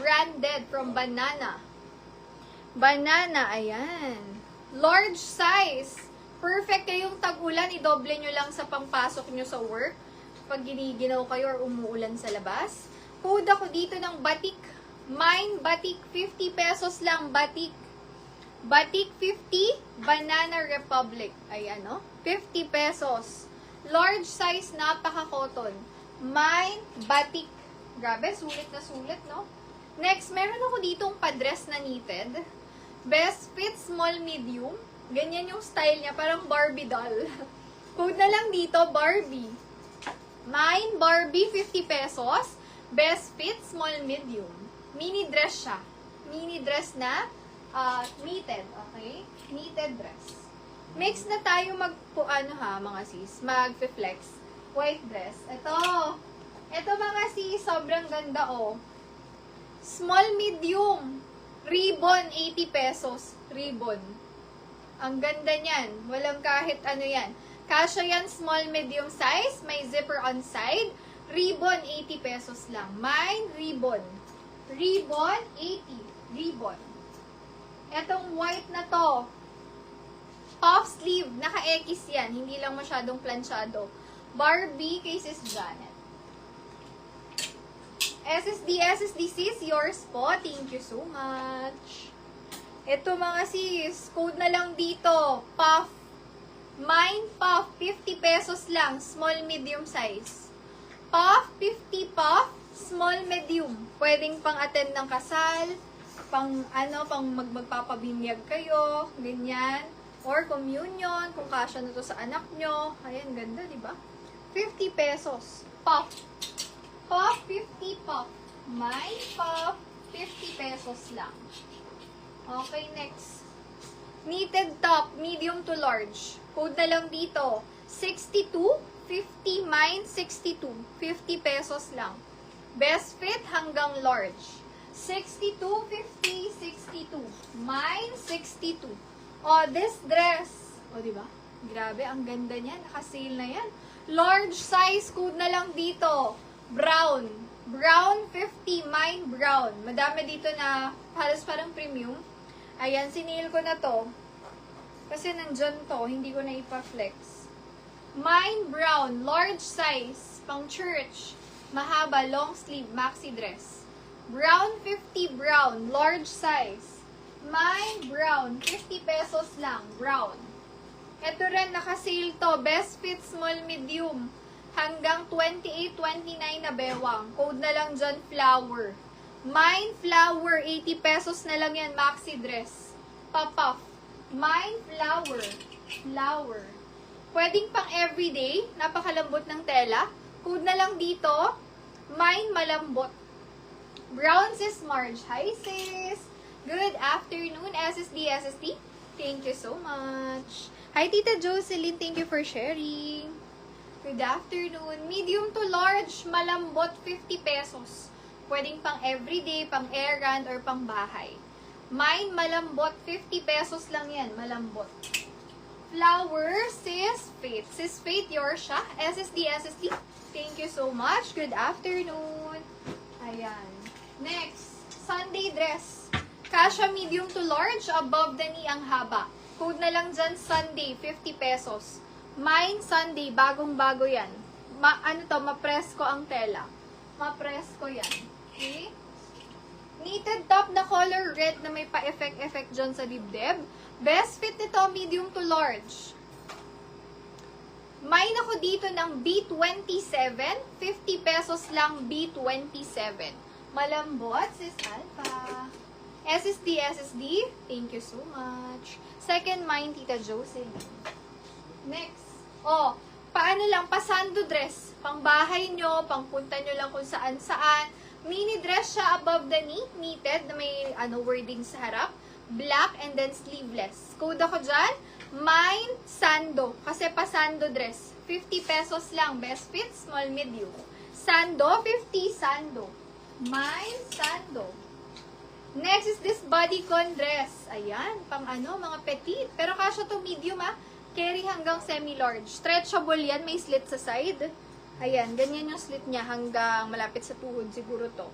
Branded from Banana. Banana, ayan. Large size. Perfect kayong tag-ulan. I-doble nyo lang sa pangpasok nyo sa work. Pag giniginaw kayo or umuulan sa labas. Code ako dito ng batik. Mine, batik. 50 pesos lang, batik. Batik 50, Banana Republic. Ayan, no? 50 pesos. Large size, napaka-cotton. Mine, batik. Grabe, sulit na sulit, no? Next, meron ako ditong padress na knitted. Best fit, small, medium. Ganyan yung style niya, parang Barbie doll. Code na lang dito, Barbie. Mine, Barbie, 50 pesos. Best fit, small, medium. Mini dress siya. Mini dress na knitted, okay? Knitted dress. Mix na tayo mga sis, mag-flex. White dress. Ito mga sis, sobrang ganda, oh. Small, medium. Ribbon, 80 pesos. Ribbon. Ang ganda niyan. Walang kahit ano yan. Kasya yan, small, medium size. May zipper on side. Ribbon, 80 pesos lang. Mine, ribbon. Ribbon, 80. Ribbon. Etong white na to. Puff sleeve. Naka-X yan. Hindi lang masyadong planchado. Barbie kay Sis Janet. SSD sis, yours po. Thank you so much. Ito mga sis, code na lang dito. Puff. Mine puff, 50 pesos lang. Small, medium size. Puff, 50 puff. Small, medium. Pwedeng pang-attend ng kasal. Pang magpapabinyag kayo. Ganyan. Or communion. Kung kasya na to sa anak nyo. Ayan, ganda, di ba? 50 pesos. Puff. Puff, 50 puff. Mine puff, 50 pesos lang. Okay, next. Knitted top, medium to large. Code na lang dito. 62, 50, mine 62. 50 pesos lang. Best fit hanggang large. 62, 50, 62. Mine 62. Oh, this dress. Oh, di ba? Grabe, ang ganda niya. Naka-sale na yan. Large size, code na lang dito. Brown. Brown 50, mine brown. Madami dito na halos parang premium. Ayan, sinil ko na to. Kasi nandyan to, hindi ko na ipa-flex. Mine brown, large size, pang church. Mahaba, long sleeve, maxi dress. Brown 50 brown, large size. Mine brown, 50 pesos lang, brown. Ito rin, naka-sale to. Best fit, small, medium. Hanggang 28, 29 na bewang. Code na lang dyan, flower. Mine flower, 80 pesos na lang yan, maxi dress. Pop-off. Mine flower. Flower. Pwedeng pang everyday, napakalambot ng tela. Code na lang dito, mine malambot. Brown sis Marge. Hi sis! Good afternoon, SSD. Thank you so much. Hi Tita Jocelyn, thank you for sharing. Good afternoon. Medium to large, malambot, 50 pesos. Pwedeng pang everyday, pang errand, or pang bahay. Mine, malambot, 50 pesos lang yan, malambot. Flower, Sis Faith. Sis Faith, yours siya. SSD. Thank you so much. Good afternoon. Ayan. Next, Sunday dress. Kasha medium to large, above the knee ang haba. Code na lang dyan, Sunday, 50 pesos. Mine Sunday, bagong-bago yan. Ma-press ko ang tela. Ma-press ko yan. Okay? Knitted top na color red na may pa-effect dyan sa dibdib. Best fit nito, medium to large. Mine ako dito ng B27. 50 pesos lang B27. Malambot, sis Alpha. SSD. Thank you so much. Second mine, Tita Jocelyn. Next. Oh, paano lang, pasando dress. Pang bahay nyo, pang punta nyo lang kung saan-saan. Mini dress siya above the knee, knitted, na may wording sa harap. Black and then sleeveless. Code ako dyan, mine sando. Kasi pasando dress. 50 pesos lang. Best fit, small, medium. Sando, 50 sando. Mine sando. Next is this bodycon dress. Ayan, pang mga petite. Pero kasya to medium Carry hanggang semi-large. Stretchable yan, may slit sa side. Ayan, ganyan yung slit niya hanggang malapit sa tuhod siguro to.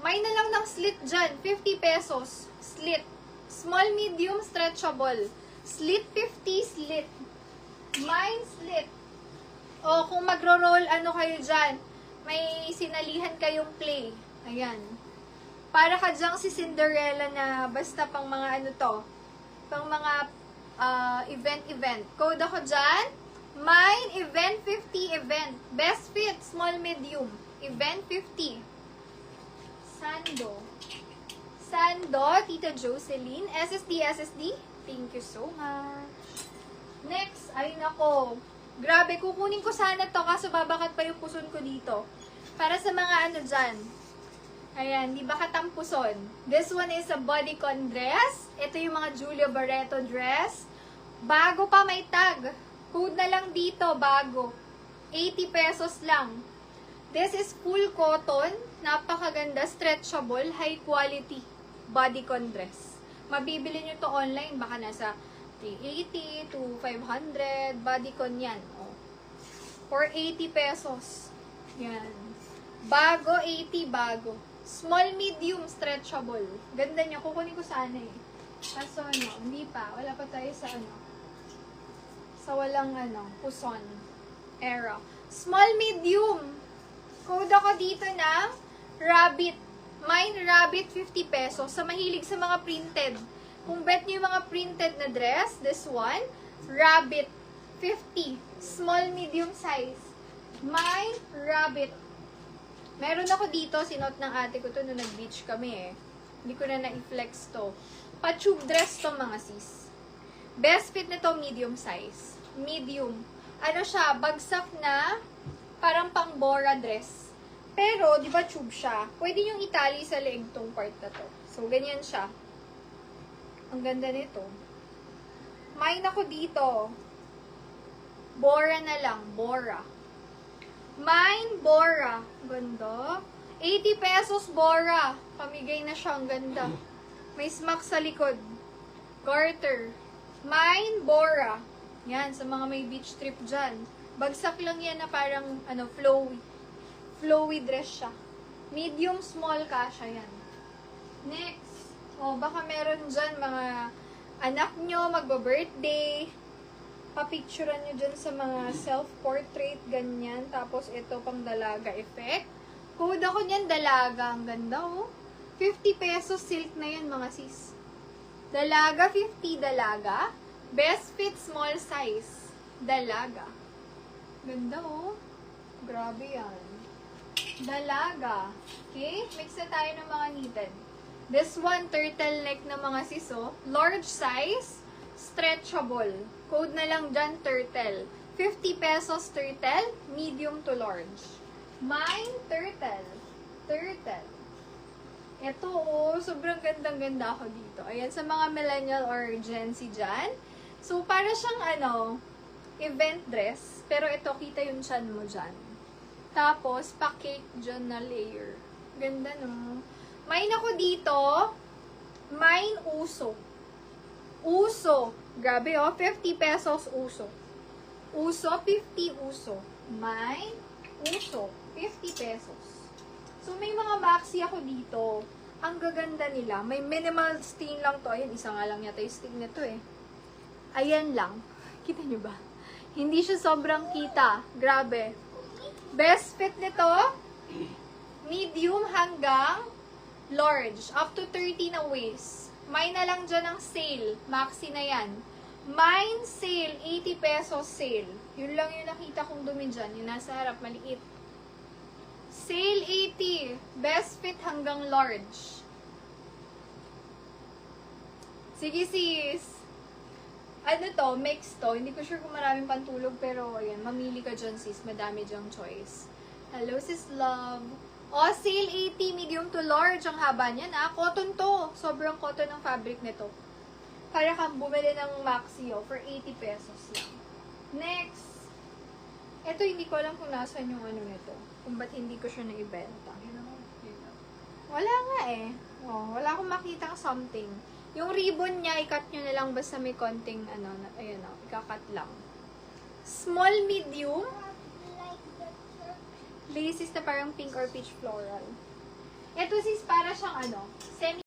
May na lang ng slit dyan. 50 pesos. Slit. Small, medium, stretchable. Slit 50, slit. Mine, slit. O, kung magro-roll, ano kayo dyan? May sinalihan kayong clay. Ayan. Para ka dyang si Cinderella na basta pang mga ano to. Pang mga event. Code ako dyan. Mine, event 50, event. Best fit, small, medium. Event 50. Sando, Tita Jocelyn. SSD. Thank you so much. Next, ay nako. Grabe, kukunin ko sana to kaso babakat pa yung puson ko dito. Para sa mga ano dyan. Ayan, di ba katampuson? This one is a bodycon dress. Ito yung mga Julia Barreto dress. Bago pa may tag. Code na lang dito, bago. 80 pesos lang. This is full cotton. Napakaganda, stretchable, high quality bodycon dress. Mabibili nyo to online, baka nasa 380 to 500. Bodycon yan. Oh. For 80 pesos. Yan. Bago, 80, bago. Small, medium, stretchable. Ganda niya. Kukunin ko sana eh. Kaso ano, hindi pa. Wala pa tayo sa ano. Sa walang ano, puson. Era. Small, medium. Code ako dito ng rabbit. Mine, rabbit, 50 pesos. Sa mahilig sa mga printed. Kung bet nyo yung mga printed na dress, this one, rabbit, 50. Small, medium size. Mine, rabbit. Meron ako dito, sinuot ng ate ko to nung nag-beach kami eh. Hindi ko na na-flex to. Pa-tube dress to mga sis. Best fit nito, medium size. Medium. Ano siya, bagsak na parang pang Bora dress. Pero, di ba tube siya? Pwede yung itali sa leeg tong part na to. So, ganyan siya. Ang ganda nito. Mine ako dito. Bora na lang. Bora. Mine, Bora. Ganda. 80 pesos, Bora. Pamigay na siya. Ang ganda. May smack sa likod. Garter. Mine, Bora. Yan, sa mga may beach trip dyan. Bagsak lang yan na parang, ano, flowy. Flowy dress siya. Medium, small, kasha yan. Next. O, baka meron dyan mga anak nyo, magba-birthday. Papicturean nyo dyan sa mga self-portrait, ganyan. Tapos, ito pang dalaga effect. Code ako niyan, dalaga. Ang ganda, oh. 50 pesos silk na yan, mga sis. Dalaga, 50 dalaga. Best fit, small size. Dalaga. Ganda, oh. Grabe yan. Dalaga. Okay? Mix na tayo ng mga knitted. This one, turtleneck na mga sis, oh. Large size. Stretchable. Code na lang dyan, turtle. 50 pesos turtle, medium to large. Mine, turtle. Turtle. Ito, oh, sobrang gandang-ganda ako dito. Ayan, sa mga millennial or Gen Z dyan. So, para siyang, ano, event dress. Pero ito, kita yung chan mo dyan. Tapos, pa-cake dyan na layer. Ganda, no? Mine ako dito. Mine, uso. Uso. Grabe, oh. 50 pesos uso. Uso, 50 uso. Mine, uso. 50 pesos. So, may mga maxi ako dito. Ang gaganda nila. May minimal stain lang to. Ayan, isa nga lang yata yung stain na to eh. Ayan lang. Kita nyo ba? Hindi siya sobrang kita. Grabe. Best fit nito, medium hanggang large. Up to 30 na waist. May na lang dyan ang sale. Maxi na yan. Mine sale, 80 pesos sale. Yun lang yung nakita kong dumi dyan. Yung nasa harap, maliit. Sale 80. Best fit hanggang large. Sige sis. Ano to? Mix to. Hindi ko sure kung maraming pantulog. Pero ayan, mamili ka dyan sis. Madami dyang choice. Hello sis love. O, sale 80, medium to large. Ang haba niyan, ah. Cotton to. Sobrang cotton ng fabric nito. Para kang bumili ng maxi, oh, for 80 pesos lang. Next. Ito, hindi ko alam kung nasan yung ano nito. Kung ba't hindi ko siya naibenta. Wala nga eh. Oh, wala akong makita something. Yung ribbon niya, i-cut nyo na lang basta may konting, ano, ayun o, ika-cut lang. Small, medium. Laces na parang pink or peach floral. Ito sis, para siyang ano, semi